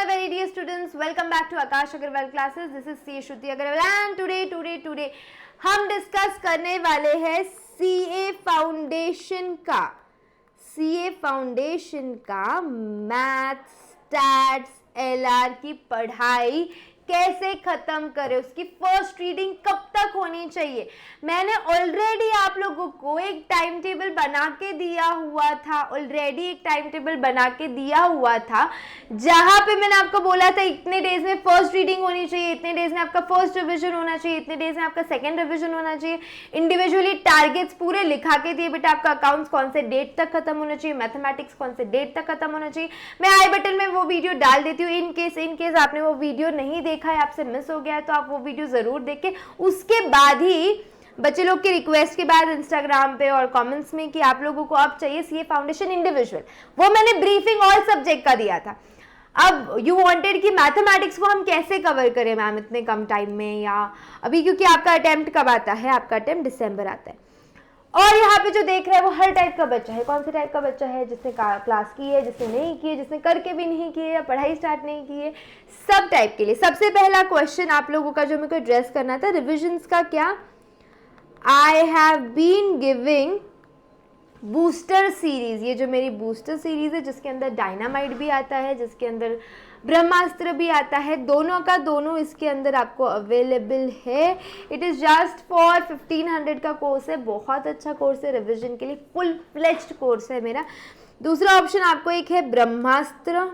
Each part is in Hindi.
very dear students, welcome back to Akash Agarwal classes. This is C Shruti Agarwal and today हम डिस्कस करने वाले हैं CA फाउंडेशन का मैथ स्टैट्स LR की पढ़ाई कैसे खत्म करें, उसकी फर्स्ट रीडिंग कब तक होनी चाहिए। मैंने ऑलरेडी आप लोगों को एक टाइम टेबल बना के दिया हुआ था जहां पे मैंने आपको बोला था इतने डेज में फर्स्ट रीडिंग होनी चाहिए, इतने डेज में आपका फर्स्ट रिवीजन होना चाहिए, इतने डेज में आपका सेकंड रिवीजन होना चाहिए। इंडिविजुअली टारगेट्स पूरे लिखा के दिए बेटा, आपका अकाउंट्स कौन से डेट तक खत्म होना चाहिए, मैथमेटिक्स कौन से डेट तक खत्म होना चाहिए। मैं आई बटन में वो वीडियो डाल देती हूँ। इन केस आपने वो वीडियो नहीं देखा है, आपसे मिस हो गया है, तो आप वो वीडियो जरूर देखें। उसके बाद ही बच्चे लोग की रिक्वेस्ट के बाद इंस्टाग्राम पे और कमेंट्स में कि आप लोगों को अब चाहिए सीए फाउंडेशन इंडिविजुअल, वो मैंने ब्रीफिंग ऑल सब्जेक्ट का दिया था। अब यू वांटेड कि मैथमेटिक्स को हम कैसे कवर करें मैम इतने कम टाइम में, या अभी क्योंकि आपका अटेम्प्ट कब आता है, आपका अटेम्प्ट दिसंबर आता है। और यहाँ पे जो देख रहे हैं वो हर टाइप का बच्चा है। कौन से टाइप का बच्चा है? जिसने क्लास की है, जिसने नहीं की है, जिसने करके भी नहीं की है या पढ़ाई स्टार्ट नहीं की है, सब टाइप के लिए। सबसे पहला क्वेश्चन आप लोगों का जो मेरे को एड्रेस करना था, रिविजन्स का क्या। I have been giving booster series, ये जो मेरी बूस्टर सीरीज है जिसके अंदर डायनामाइट भी आता है, जिसके अंदर ब्रह्मास्त्र भी आता है, दोनों का दोनों इसके अंदर आपको अवेलेबल है। इट इज़ जस्ट फॉर 1500 का कोर्स है, बहुत अच्छा कोर्स है रिविजन के लिए, फुल फ्लेज्ड कोर्स है मेरा। दूसरा ऑप्शन आपको एक है ब्रह्मास्त्र,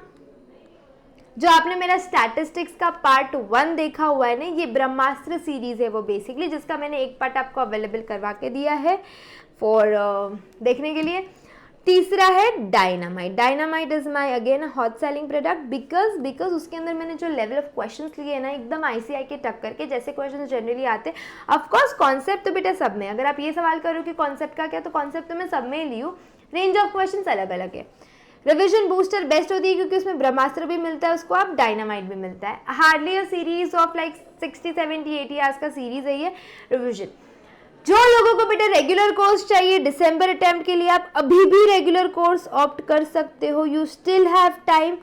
जो आपने मेरा स्टैटिस्टिक्स का पार्ट 1 देखा हुआ है ना, ये ब्रह्मास्त्र सीरीज है वो बेसिकली, जिसका मैंने एक पार्ट आपको अवेलेबल करवा के दिया है फॉर देखने के लिए। तीसरा है dynamite. Dynamite is my again hot selling product because उसके अंदर मैंने जो लेवल ऑफ क्वेश्चंस लिए ना, एकदम ICI के टक्कर के जैसे क्वेश्चंस जनरली आते हैं। ऑफकोर्स कॉन्सेप्ट तो बेटा सब में, अगर आप ये सवाल करो कि कॉन्सेप्ट का क्या, तो कॉन्सेप्ट तो मैं सब में ही ली हूँ, रेंज ऑफ क्वेश्चंस अलग अलग है। रिविजन बूस्टर बेस्ट होती है क्योंकि उसमें ब्रह्मास्त्र भी मिलता है, उसको आप डायनामाइट भी मिलता है। Hardly a series of like 60, 70, 80 hours का सीरीज है ये रिविजन। जो लोगों को बेटा रेगुलर कोर्स चाहिए डिसंबर अटेम्प्ट के लिए, आप अभी भी रेगुलर कोर्स ऑप्ट कर सकते हो, यू स्टिल हैव टाइम।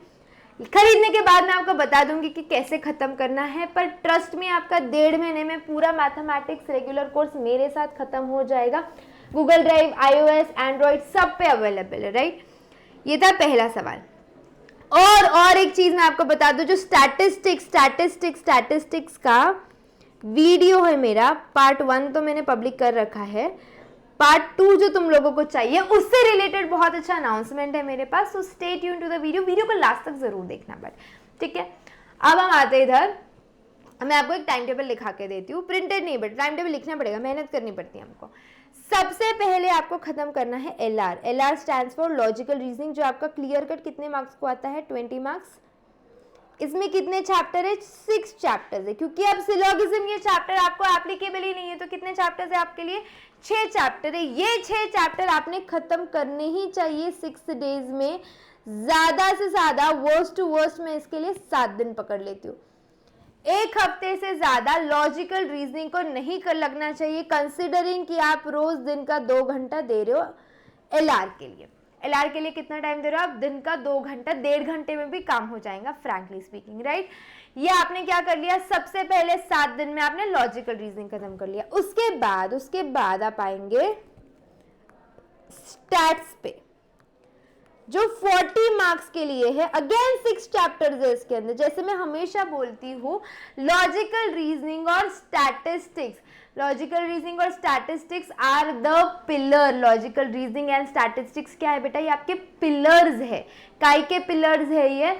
खरीदने के बाद मैं आपको बता दूंगी कि कैसे खत्म करना है, पर ट्रस्ट में आपका 1.5 महीने में पूरा मैथमेटिक्स रेगुलर कोर्स मेरे साथ खत्म हो जाएगा। गूगल ड्राइव, iOS, एंड्रॉइड सब पे अवेलेबल है, राइट। ये था पहला सवाल। और एक चीज मैं आपको बता दूं, जो स्टैटिस्टिक्स का वीडियो है मेरा, पार्ट 1 तो मैंने पब्लिक कर रखा है, पार्ट 2 जो तुम लोगों को चाहिए उससे रिलेटेड बहुत अच्छा अनाउंसमेंट है मेरे पास, so stay tune to the video को लास्ट तक जरूर देखना बट ठीक है। अब हम आते हैं इधर, मैं आपको एक टाइम टेबल लिखा के देती हूँ, प्रिंटेड नहीं बट टाइम टेबल लिखना पड़ेगा, मेहनत करनी पड़ती है हमको। सबसे पहले आपको खत्म करना है LR stands for logical reasoning, जो आपका क्लियर कट कितने मार्क्स को आता है, 20 मार्क्स। इसमें कितने चैप्टर है? 6 चैप्टर्स है, क्योंकि अब सिलोगिज्म ये चैप्टर आपको एप्लीकेबल ही नहीं है, तो कितने चैप्टर्स है आपके लिए? 6 चैप्टर है। ये 6 चैप्टर आपने खत्म करने ही चाहिए 6 डेज में, ज्यादा से ज्यादा वर्स्ट टू वर्स्ट में इसके लिए 7 दिन पकड़ लेती हूँ। एक हफ्ते से ज्यादा लॉजिकल रीजनिंग को नहीं कर लगना चाहिए, कंसिडरिंग कि आप रोज दिन का 2 घंटा दे रहे हो LR के लिए। LR के लिए कितना टाइम दे रहे हो आप? दिन का 2 घंटा, 1.5 घंटे में भी काम हो जाएगा फ्रैंकली स्पीकिंग, राइट। ये आपने क्या कर लिया, सबसे पहले 7 दिन में आपने लॉजिकल रीजनिंग खत्म कर लिया। उसके बाद आप आएंगे स्टैट्स पे, जो 40 मार्क्स के लिए है। अगेन 6 चैप्टर्स है इसके अंदर। जैसे मैं हमेशा बोलती हूँ, लॉजिकल रीजनिंग और statistics are the pillar. Logical reasoning and statistics क्या है बेटा? ये आपके पिलर्स है। काय के पिलर्स है ये?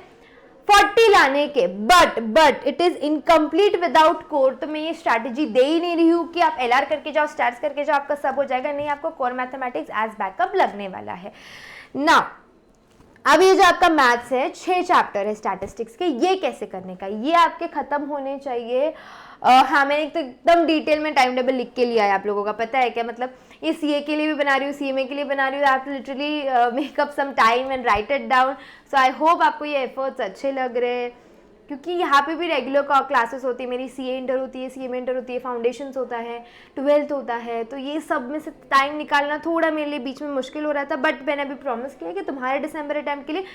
40 लाने के। But it is incomplete without core. तो मैं ये स्ट्रैटेजी दे ही नहीं रही हूँ कि आप LR करके जाओ, स्टैट्स करके जाओ, आपका सब हो जाएगा। नहीं, आपको कोर मैथमेटिक्स एज बैकअप लगने वाला है ना। अब ये जो आपका मैथ्स है, 6 चैप्टर है स्टैटिस्टिक्स के, ये कैसे करने का, ये आपके खत्म होने चाहिए। हाँ, मैंने तो एकदम डिटेल में टाइम टेबल लिख के लिया है, आप लोगों का पता है क्या, मतलब ये CA के लिए भी बना रही हूँ, CMA के लिए बना रही हूँ। आप literally make up some time and write it down. So I hope आपको ये एफर्ट्स अच्छे लग रहे हैं, क्योंकि यहाँ पे भी रेगुलर क्लासेस होती है मेरी। CA इंटर होती है, CMA इंटर होती है, फाउंडेशंस होता है, 12th होता है, तो ये सब में से टाइम निकालना थोड़ा मेरे लिए बीच में मुश्किल हो रहा था। बट मैंने अभी प्रॉमिस किया कि तुम्हारे दिसंबर अटेम्प्ट के लिए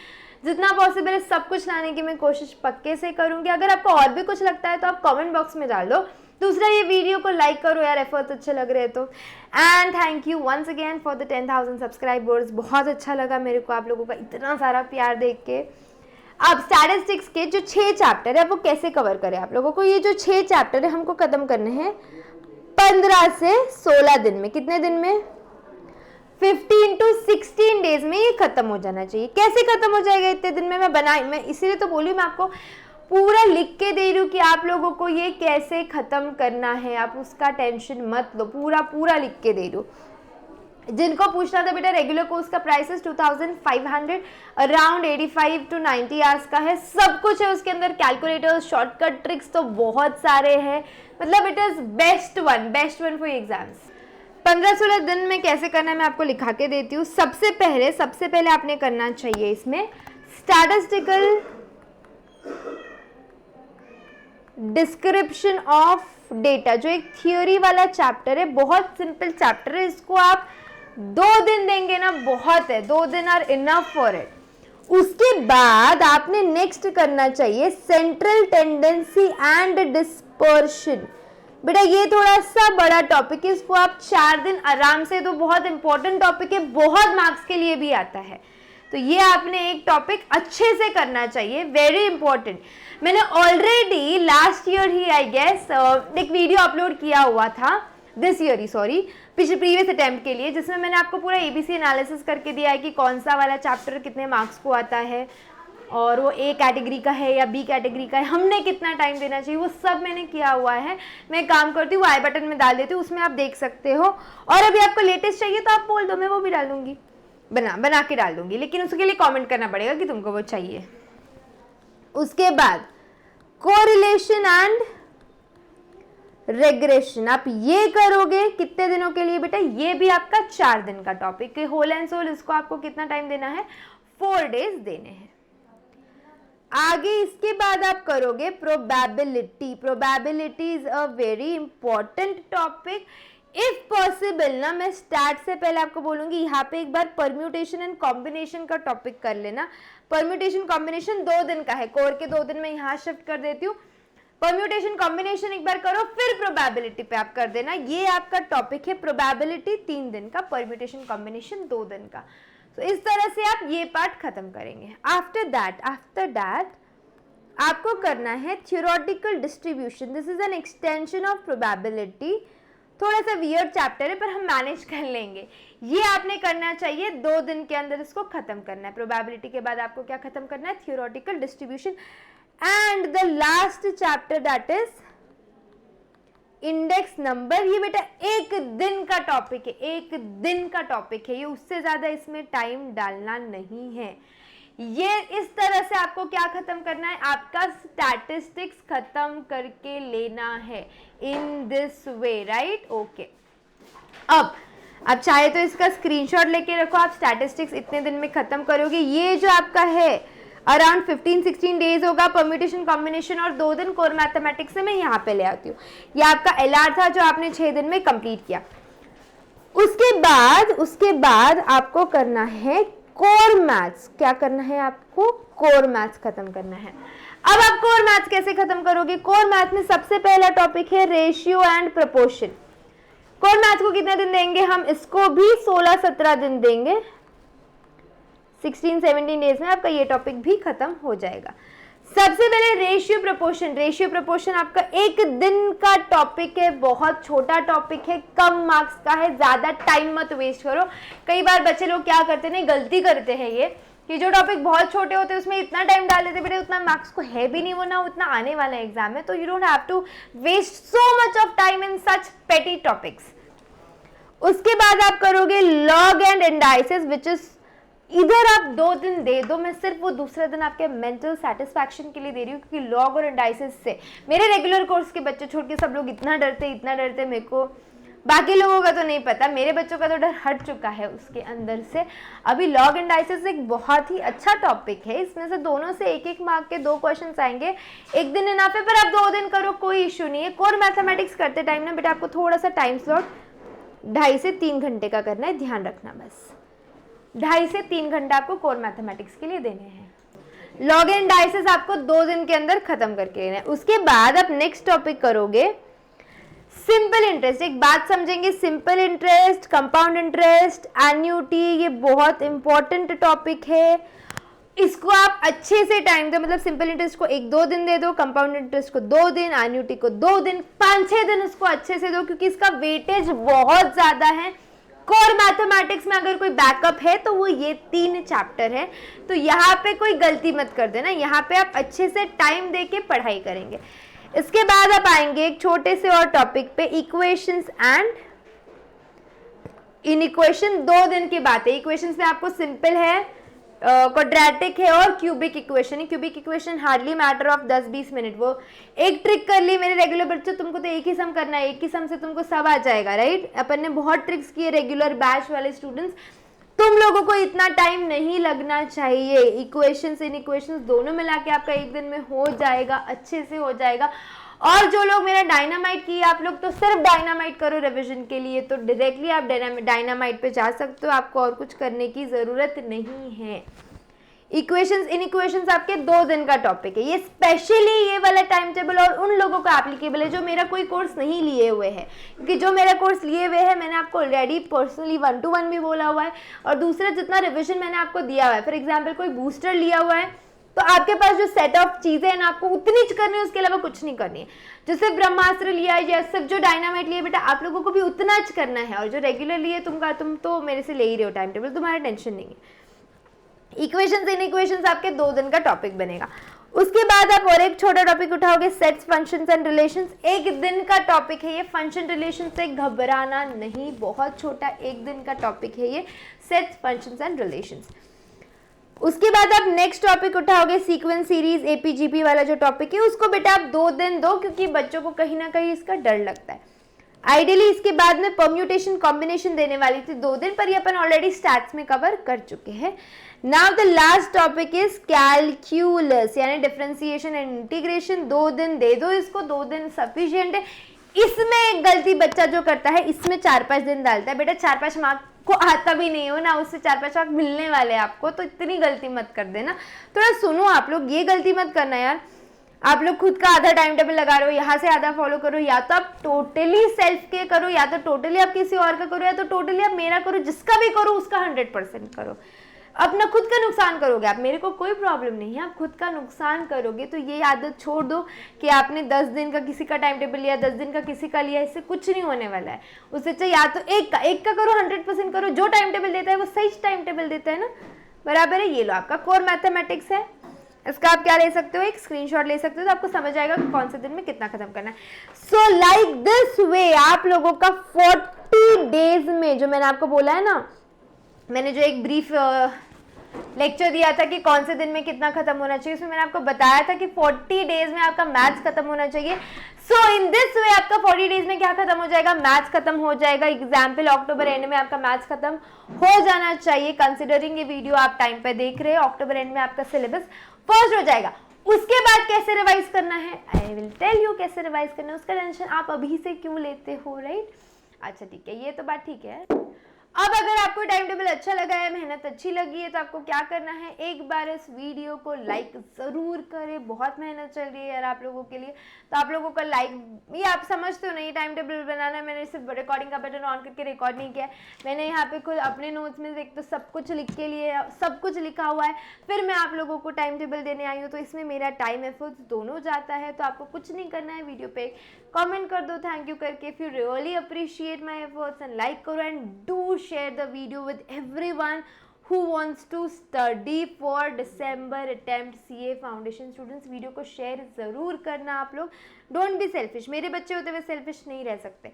जितना पॉसिबल है सब कुछ लाने की मैं कोशिश पक्के से करूँगी। अगर आपको और भी कुछ लगता है तो आप कमेंट बॉक्स में डाल दो। दूसरा, ये वीडियो को लाइक करो यार, एफर्ट्स अच्छे लग रहे हैं तो। And thank you once again for the 10,000 subscribers. बहुत अच्छा लगा मेरे को आप लोगों का इतना सारा प्यार देख के। अब स्टैटिस्टिक्स के जो 6 चैप्टर है वो कैसे कवर करें आप लोगों को। ये जो 6 चैप्टर है हमको खत्म करने हैं 15 से 16 दिन में। कितने दिन में? 15 to 16 डेज में ये खत्म हो जाना चाहिए। कैसे खत्म हो जाएगा इतने दिन में? मैं इसीलिए तो बोली, मैं आपको पूरा लिख के दे रही हूँ कि आप लोगों को ये कैसे खत्म करना है, आप उसका टेंशन मत लो, पूरा लिख के दे रही हूँ। जिनको पूछना था बेटा, रेगुलर कोर्स का प्राइस है 2500, अराउंड 85 to 90 आवर्स का है। सब कुछ है उसके अंदर, कैलकुलेटर्स, शॉर्टकट ट्रिक्स तो बहुत सारे हैं। मतलब it is best one for exams. 15-16 दिन में कैसे करना है मैं आपको लिखा के देती हूँ। सबसे पहले आपने करना चाहिए इसमें स्टैटिस्टिकल डिस्क्रिप्शन ऑफ डेटा, जो एक थियोरी वाला चैप्टर है, बहुत सिंपल चैप्टर है। इसको आप 2 दिन देंगे ना, बहुत है, 2 दिन आर इनफ फॉर इट। उसके बाद आपने नेक्स्ट करना चाहिए सेंट्रल टेंडेंसी एंड डिस्पर्शन। बेटा ये थोड़ा सा बड़ा टॉपिक है, इसको आप 4 दिन आराम से दो। बहुत इंपॉर्टेंट टॉपिक है, बहुत मार्क्स के लिए भी आता है, तो ये आपने एक टॉपिक अच्छे से करना चाहिए, वेरी इंपॉर्टेंट। मैंने ऑलरेडी लास्ट ईयर ही आई गेस एक वीडियो अपलोड किया हुआ था, दिस ईयर ही सॉरी, प्रीवियस अटेम्प्ट के लिए, जिसमें मैंने आपको पूरा एबीसी एनालिसिस करके दिया है कि कौन सा वाला चैप्टर कितने मार्क्स को आता है और वो ए कैटेगरी का है या बी कैटेगरी का है, हमने कितना टाइम देना चाहिए, वो सब मैंने किया हुआ है। मैं काम करती हूँ, आई बटन में डाल देती हूँ, उसमें आप देख सकते हो। और अभी आपको लेटेस्ट चाहिए तो आप बोल दो, मैं वो भी डाल दूंगी, बना के डाल दूंगी, लेकिन उसके लिए कमेंट करना पड़ेगा कि तुमको वो चाहिए। उसके बाद कोरिलेशन एंड रेग्रेशन, आप ये करोगे कितने दिनों के लिए बेटा? ये भी आपका 4 दिन का टॉपिक है, होल एंड सोल। इसको आपको कितना टाइम देना है? 4 डेज देने हैं। आगे इसके बाद आप करोगे probability. Probability is a very important topic. If possible ना, मैं स्टार्ट से पहले आपको बोलूंगी यहाँ पे एक बार परम्यूटेशन एंड कॉम्बिनेशन का टॉपिक कर लेना। परम्यूटेशन कॉम्बिनेशन 2 दिन का है, कोर के 2 दिन में यहाँ शिफ्ट कर देती हूँ। परम्यूटेशन कॉम्बिनेशन एक बार करो, फिर प्रोबेबिलिटी पे आप कर देना। ये आपका टॉपिक है। प्रोबेबिलिटी 3 दिन का, परम्यूटेशन कॉम्बिनेशन 2 दिन का। तो इस तरह से आप ये पार्ट खत्म करेंगे। आफ्टर दैट आपको करना है theoretical distribution. This is an extension of probability. थोड़ा सा वियर्ड चैप्टर है पर हम मैनेज कर लेंगे। ये आपने करना चाहिए 2 दिन के अंदर, इसको खत्म करना है। प्रोबेबिलिटी के बाद आपको क्या खत्म करना है? Theoretical distribution. And the last chapter that is index number. ये बेटा 1 दिन का टॉपिक है, 1 दिन का टॉपिक है ये, उससे ज्यादा इसमें टाइम डालना नहीं है। ये इस तरह से आपको क्या खत्म करना है? आपका स्टैटिस्टिक्स खत्म करके लेना है in this way, right? Okay. अब आप चाहे तो इसका स्क्रीनशॉट लेके रखो, आप स्टैटिस्टिक्स इतने दिन में खत्म करोगे। ये जो आपका है अराउंड 15-16 डेज होगा, परम्यूटेशन कॉम्बिनेशन और 2 दिन कोर मैथमेटिक्स से मैं यहाँ पे ले आती हूँ। ये आपका एलआर था जो आपने 6 दिन में कंप्लीट किया। उसके बाद आपको करना है कोर मैथ्स। क्या करना है आपको? कोर मैथ्स खत्म करना है। अब आप कोर मैथ्स कैसे खत्म करोगे? कोर मैथ्स में सबसे पहला टॉपिक है ratio and proportion. Core maths को कितने दिन देंगे हम? इसको भी 16-17 दिन देंगे। 16-17 डेज में आपका ये टॉपिक भी खत्म हो जाएगा। सबसे पहले रेशियो प्रपोर्शन। रेशियो प्रपोर्शन आपका 1 दिन का टॉपिक है, बहुत छोटा टॉपिक है, कम मार्क्स का है, ज्यादा टाइम मत वेस्ट करो। कई बार बच्चे लोग क्या करते हैं, गलती करते हैं ये कि जो टॉपिक बहुत छोटे होते हैं उसमें इतना टाइम डाल देते, बेटे उतना मार्क्स को है भी नहीं, वो ना उतना आने वाला एग्जाम में, तो you don't have to waste so much of time in such petty topics. उसके बाद आप करोगे log and indices, which is इधर आप 2 दिन दे दो, मैं सिर्फ वो दूसरे दिन आपके मेंटल सेटिस्फैक्शन के लिए दे रही हूँ, क्योंकि लॉग और इंडाइसेस से मेरे रेगुलर कोर्स के बच्चे छोड़ के सब लोग इतना डरते मेरे को, बाकी लोगों का तो नहीं पता, मेरे बच्चों का तो डर हट चुका है उसके अंदर से। अभी लॉग इंडाइसेस एक बहुत ही अच्छा टॉपिक है, इसमें से दोनों से 1-1 मार्क के 2 क्वेश्चन आएंगे। 1 दिन इनफ है, पर आप 2 दिन करो, कोई इशू नहीं है। कोर मैथमेटिक्स करते टाइम ना बेटा आपको थोड़ा सा टाइम स्लॉट 2.5 से 3 घंटे का करना है, ध्यान रखना। बस 2.5 से 3 घंटा आपको कोर मैथमेटिक्स के लिए देने हैं। लॉग एंड डाइसेस आपको 2 दिन के अंदर खत्म करके लेना है। उसके बाद आप नेक्स्ट टॉपिक करोगे सिंपल इंटरेस्ट। एक बात समझेंगे, simple interest, compound interest, annuity, ये बहुत इंपॉर्टेंट टॉपिक है। इसको आप अच्छे से टाइम दो, मतलब सिंपल इंटरेस्ट को 1-2 दिन दे दो, कंपाउंड इंटरेस्ट को 2 दिन, एन्युटी को 2 दिन, 5-6 दिन उसको अच्छे से दो, क्योंकि इसका वेटेज बहुत ज्यादा है। कोर मैथमेटिक्स में अगर कोई बैकअप है तो वो ये 3 चैप्टर है, तो यहाँ पे कोई गलती मत कर देना, यहाँ पे आप अच्छे से टाइम दे के पढ़ाई करेंगे। इसके बाद आप आएंगे एक छोटे से और टॉपिक पे, इक्वेशंस एंड इनइक्वेशन। 2 दिन की बात है। इक्वेशंस में आपको सिंपल है, क्वाड्रेटिक है और क्यूबिक इक्वेशन है। Cubic equation hardly matter of 10-20 minute. वो एक ट्रिक कर ली मेरे रेगुलर बच्चों, तुमको तो एक ही सम करना है, एक ही सम से तुमको सब आ जाएगा, राइट। अपन ने बहुत ट्रिक्स किए रेगुलर बैच वाले स्टूडेंट्स, तुम लोगों को इतना टाइम नहीं लगना चाहिए। इक्वेशंस इनइक्वेशंस दोनों मिला के आपका 1 दिन में हो जाएगा, अच्छे से हो जाएगा। और जो लोग मेरा डायनामाइट किए, आप लोग तो सिर्फ डायनामाइट करो रिवीजन के लिए, तो डायरेक्टली आप डायनामाइट पे जा सकते हो, आपको और कुछ करने की ज़रूरत नहीं है। इक्वेशंस इनइक्वेशंस आपके 2 दिन का टॉपिक है। ये स्पेशली ये वाला टाइम टेबल और उन लोगों का एप्लीकेबल है जो मेरा कोई कोर्स नहीं लिए हुए है, क्योंकि जो मेरा कोर्स लिए हुए है मैंने आपको ऑलरेडी पर्सनली 1-to-1 भी बोला हुआ है, और दूसरा जितना रिविजन मैंने आपको दिया हुआ है, फॉर एग्जाम्पल कोई बूस्टर लिया हुआ है तो आपके पास जो सेट ऑफ चीजें हैं ना, आपको उतनी करनी है, उसके अलावा कुछ नहीं करनी है। जो सिर्फ ब्रह्मास्त्र लिया है या सिर्फ जो डायनामाइट लिया बेटा, आप लोगों को भी उतना करना है। और जो रेगुलर लिए तुम तो मेरे से ले ही रहे हो टाइम टेबल, तुम्हारा टेंशन नहीं है। इक्वेशंस इनइक्वेशंस आपके 2 दिन का टॉपिक बनेगा। उसके बाद आप और एक छोटा टॉपिक उठाओगे, सेट्स, फंक्शंस एंड रिलेशंस। 1 दिन का टॉपिक है ये। फंक्शन रिलेशन से घबराना नहीं, बहुत छोटा 1 दिन का टॉपिक है ये, सेट्स, फंक्शंस एंड रिलेशंस। उसके बाद आप नेक्स्ट टॉपिक उठाओगे, सीक्वेंस सीरीज, एपीजीपी वाला जो टॉपिक है, उसको बेटा आप 2 दिन दो, क्योंकि बच्चों को कहीं ना कहीं इसका डर लगता है। आइडियली इसके बाद में परम्यूटेशन कॉम्बिनेशन देने वाली थी 2 दिन, पर ये अपन ऑलरेडी स्टैट्स में कवर कर चुके हैं। Now the last topic is calculus, यानी डिफरेंशिएशन एंड इंटीग्रेशन। 2 दिन दे दो इसको, 2 दिन सफिशिएंट है। इसमें एक गलती बच्चा जो करता है, इसमें 4-5 दिन डालता है। बेटा 4-5 मार्क को आता भी नहीं हो ना, उससे 4-5 मार्क मिलने वाले हैं आपको, तो इतनी गलती मत कर देना। थोड़ा सुनो आप लोग, ये गलती मत करना यार। आप लोग खुद का आधा टाइम टेबल लगा रहे हो, यहाँ से आधा फॉलो करो, या तो आप टोटली सेल्फ के करो, या तो टोटली आप किसी और का करो, या तो टोटली आप मेरा करो, जिसका भी करो उसका 100% करो। अपना खुद का नुकसान करोगे आप, मेरे को कोई प्रॉब्लम नहीं है, आप खुद का नुकसान करोगे। तो ये आदत छोड़ दो कि आपने 10 दिन का किसी का टाइम टेबल लिया, 10 दिन का किसी का लिया, इससे कुछ नहीं होने वाला है। उससे अच्छा या तो एक का करो, 100% करो। जो टाइम टेबल देता है वो सही टाइम टेबल देता है ना, बराबर है। ये लो आपका कोर मैथमेटिक्स है, इसका आप क्या ले सकते हो, एक स्क्रीनशॉट ले सकते हो, तो आपको समझ आएगा कि कौन से दिन में कितना खत्म करना है। सो लाइक दिस वे आप लोगों का 40 डेज में, जो मैंने आपको बोला है ना, मैंने जो एक ब्रीफ लेक्चर दिया था कि कौन से दिन में कितना खत्म होना चाहिए, उसमें मैंने आपको बताया था कि 40 डेज में आपका मैथ्स खत्म होना चाहिए। सो इन दिस वे आपका 40 डेज में क्या खत्म हो जाएगा, मैथ्स खत्म हो जाएगा। एग्जाम्पल अक्टूबर एंड में आपका मैथ्स खत्म हो जाना चाहिए, कंसिडरिंग ये वीडियो आप टाइम पे देख रहे हो। अक्टूबर एंड में आपका सिलेबस फर्स्ट हो जाएगा। उसके बाद कैसे रिवाइज करना है, आई विल टेल यू कैसे रिवाइज करना है। उसका टेंशन आप अभी से क्यों लेते हो, राइट। अच्छा ठीक है, ये तो बात ठीक है। अब अगर आपको टाइम टेबल अच्छा लगा है, मेहनत अच्छी लगी है, तो आपको क्या करना है, एक बार इस वीडियो को लाइक ज़रूर करें। बहुत मेहनत चल रही है यार आप लोगों के लिए, तो आप लोगों का लाइक, ये आप समझते हो नहीं, टाइम टेबल बनाना है। मैंने सिर्फ रिकॉर्डिंग का बटन ऑन करके रिकॉर्ड नहीं किया, मैंने यहाँ पे खुद अपने नोट्स में देख तो सब कुछ लिख के लिए, सब कुछ लिखा हुआ है, फिर मैं आप लोगों को टाइम टेबल देने आई हूँ। तो इसमें मेरा टाइम एफर्ट्स दोनों जाता है। तो आपको कुछ नहीं करना है, वीडियो पे कमेंट कर दो थैंक यू करके, if you really appreciate my efforts, and like करो, and do share the video with everyone who wants to study for December attempt CA Foundation students। Video को शेयर जरूर करना आप लोग। डोंट बी सेल्फिश, मेरे बच्चे होते हुए सेल्फिश नहीं रह सकते।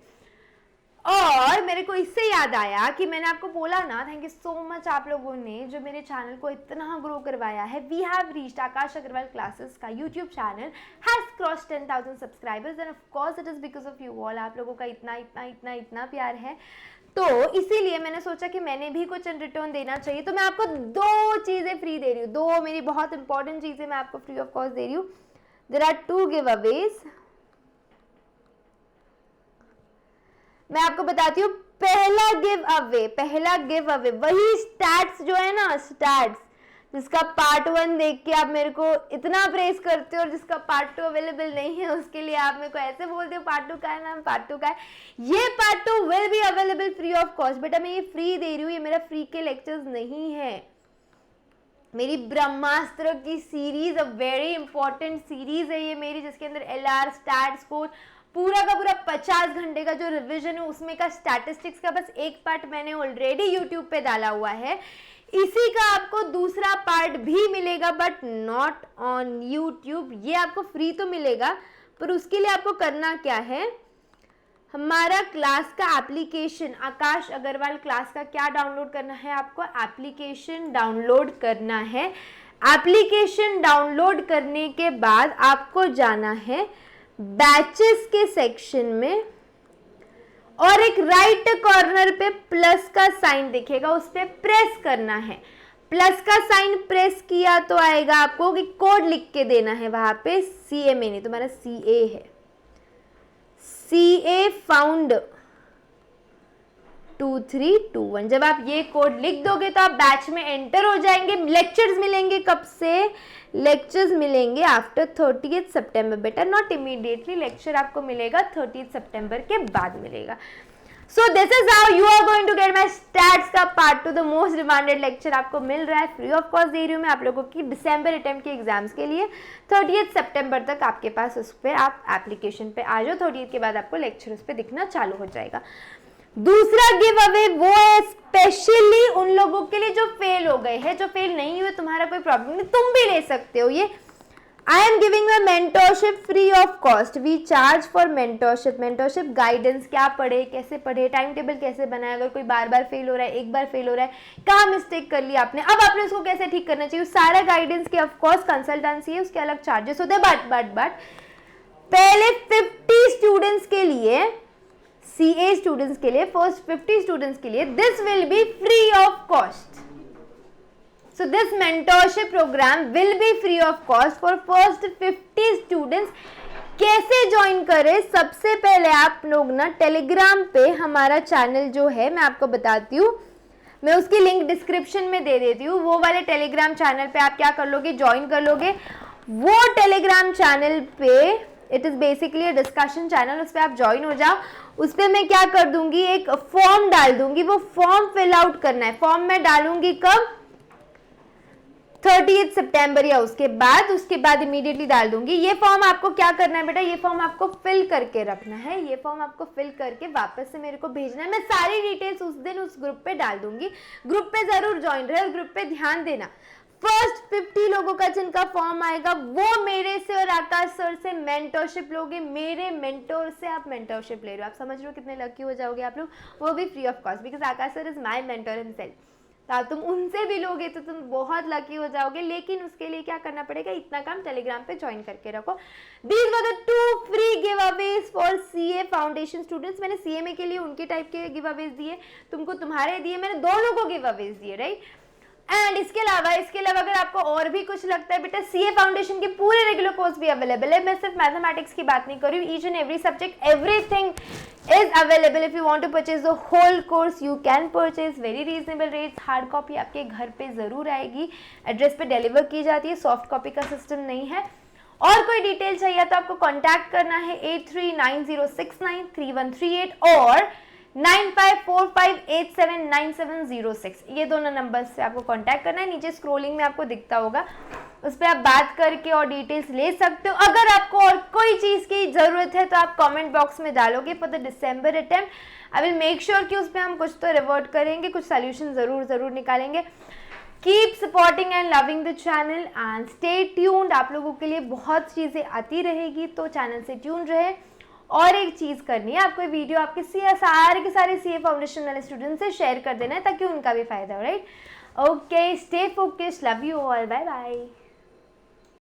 और मेरे को इससे याद आया कि मैंने आपको बोला ना, थैंक यू सो मच आप लोगों ने जो मेरे चैनल को इतना ग्रो करवाया है। We have reached Akash Agarwal classes का YouTube channel has cross 10,000 subscribers, and of course it is because of you all. आप लोगों का इतना इतना इतना इतना प्यार है, तो इसीलिए मैंने सोचा कि मैंने भी कुछ इन रिटर्न देना चाहिए। तो मैं आपको 2 चीज़ें फ्री दे रही हूँ, 2 मेरी बहुत इंपॉर्टेंट चीज़ें मैं आपको फ्री ऑफ कॉस्ट दे रही हूँ। There are 2 giveaways. मैं आपको बताती हूँ, पहला गिव अवे वही स्टैट्स जो है ना, स्टैट्स जिसका पार्ट 1 देख के आप मेरे को इतना प्रेस करते हो और जिसका पार्ट 2 अवेलेबल नहीं है उसके लिए आप मेरे को ऐसे बोलते हो पार्ट 2 का है मैम, पार्ट 2 का है। ये part 2 will be available free of cost. बेटा मैं ये फ्री दे रही हूँ, ये मेरा फ्री के लेक्चर्स नहीं है। मेरी ब्रह्मास्त्र की series a very important series है ये मेरी, जिसके अंदर LR स्टैट स्कोर पूरा का पूरा 50 घंटे का जो रिवीजन है उसमें का स्टैटिस्टिक्स का बस एक पार्ट मैंने ऑलरेडी यूट्यूब पे डाला हुआ है। इसी का आपको दूसरा पार्ट भी मिलेगा बट नॉट ऑन यूट्यूब। ये आपको फ्री तो मिलेगा पर उसके लिए आपको करना क्या है, हमारा क्लास का एप्लीकेशन आकाश अग्रवाल क्लास का क्या डाउनलोड करना है, आपको एप्लीकेशन डाउनलोड करना है। एप्लीकेशन डाउनलोड करने के बाद आपको जाना है बैचेस के सेक्शन में और एक राइट कॉर्नर पे प्लस का साइन दिखेगा, उस पर प्रेस करना है। प्लस का साइन प्रेस किया तो आएगा आपको कि कोड लिख के देना है वहां पे, CA में नहीं, तुम्हारा CA है, CA फाउंड 2321। जब आप ये कोड लिख दोगे तो आप बैच में एंटर हो जाएंगे। लेक्चर्स मिलेंगे कब से, लेक्चर्स मिलेंगे आफ्टर 30 सितंबर बेटा, नॉट इमीडिएटली। लेक्चर आपको मिलेगा 30 सितंबर के बाद मिलेगा। So this is how you are going to get my stats का part 2 the most demanded lecture आपको मिल रहा है, फ्री ऑफ कॉस्ट दे रही हूँ मैं आप लोगों की दिसंबर अटेम्प्ट के एग्जाम्स के लिए। 30 सितंबर तक आपके पास उस पर आप एप्लीकेशन पे आ जाओ, 30 के बाद आपको लेक्चर उस पर दिखना चालू हो जाएगा। दूसरा गिव अवे वो है स्पेशली उन लोगों के लिए जो फेल हो गए हैं, जो फेल नहीं हुए तुम्हारा कोई प्रॉब्लम नहीं, तुम भी ले सकते हो ये। I am giving my mentorship free of cost. We charge for mentorship. Mentorship guidance, क्या पढ़े, कैसे पढ़े, टाइम टेबल कैसे बनाए, अगर कोई बार बार फेल हो रहा है, एक बार फेल हो रहा है, कहाँ मिस्टेक कर लिया आपने, अब आपने उसको कैसे ठीक करना चाहिए, सारा गाइडेंस की ऑफकोर्स कंसल्टेंसी है, उसके अलग चार्जेस होते हैं। बट पहले 50 स्टूडेंट्स के लिए, CA स्टूडेंट्स के लिए, फर्स्ट 50 स्टूडेंट्स के लिए this will be free of cost. So this mentorship program will be free of cost for first 50 students. कैसे ज्वाइन करें, सबसे पहले आप लोग ना टेलीग्राम पे हमारा चैनल जो है मैं आपको बताती हूँ, मैं उसकी लिंक डिस्क्रिप्शन में दे देती हूँ। वो वाले टेलीग्राम चैनल पे आप क्या कर लोगे, ज्वाइन कर लोगे। वो टेलीग्राम चैनल पे it is basically a discussion channel, उस पर आप ज्वाइन हो जाओ। उस पर मैं क्या कर दूंगी, एक फॉर्म डाल दूंगी, वो फॉर्म फिल आउट करना है। फॉर्म मैं डालूंगी कब, 30 सितंबर या उसके बाद इमीडिएटली डाल दूंगी। ये फॉर्म आपको क्या करना है बेटा, ये फॉर्म आपको फिल करके रखना है, ये फॉर्म आपको फिल करके वापस से मेरे को भेजना है। मैं सारी डिटेल्स उस दिन उस ग्रुप पे डाल दूंगी, ग्रुप पे जरूर ज्वाइन रहे, उस ग्रुप पे ध्यान देना। फर्स्ट 50 लोगों का जिनका फॉर्म आएगा वो मेरे से और आकाश सर से मेंटोरशिप लोगे, मेरे मेंटोर से आप मेंटोरशिप ले रहे हो। आप समझ रहे हो कितने लकी हो जाओगे आप लोग, वो भी free of cost, because Akash sir is my mentor himself. तो तुम उनसे भी लोगे तो तुम बहुत लकी हो जाओगे, लेकिन उसके लिए क्या करना पड़ेगा, इतना काम टेलीग्राम पे ज्वाइन करके रखो। These were the 2 free giveaways for CA foundation students. मैंने CMA के लिए उनके टाइप के गिव अवेज दिए, तुमको तुम्हारे दिए, मैंने दोनों को गिव अवेज दिए, राइट। एंड इसके अलावा अगर आपको और भी कुछ लगता है बेटा, CA फाउंडेशन के पूरे रेगुलर कोर्स भी अवेलेबल है। मैं सिर्फ मैथमेटिक्स की बात नहीं कर रही हूँ, each and every subject everything is available. If you want to purchase the whole course, you can purchase very reasonable rates. Hard copy आपके घर पे जरूर आएगी, एड्रेस पे डिलीवर की जाती है, सॉफ्ट कॉपी का सिस्टम नहीं है। और कोई डिटेल चाहिए तो आपको कांटेक्ट करना है 8390693138 और 9545879706, ये दोनों नंबर से आपको कांटेक्ट करना है। नीचे स्क्रोलिंग में आपको दिखता होगा, उस पर आप बात करके और डिटेल्स ले सकते हो। अगर आपको और कोई चीज़ की ज़रूरत है तो आप कमेंट बॉक्स में डालोगे for the December attempt. I will make sure कि उस पर हम कुछ तो रिवर्ट करेंगे, कुछ सोल्यूशन ज़रूर निकालेंगे। Keep supporting and loving the channel and stay tuned. आप लोगों के लिए बहुत चीज़ें आती रहेगी, तो चैनल से ट्यून रहे। और एक चीज़ करनी है, आपको वीडियो आपके सारे CA फाउंडेशन वाले स्टूडेंट से शेयर कर देना है ताकि उनका भी फायदा हो, right. Okay, stay focused, love you all, bye bye.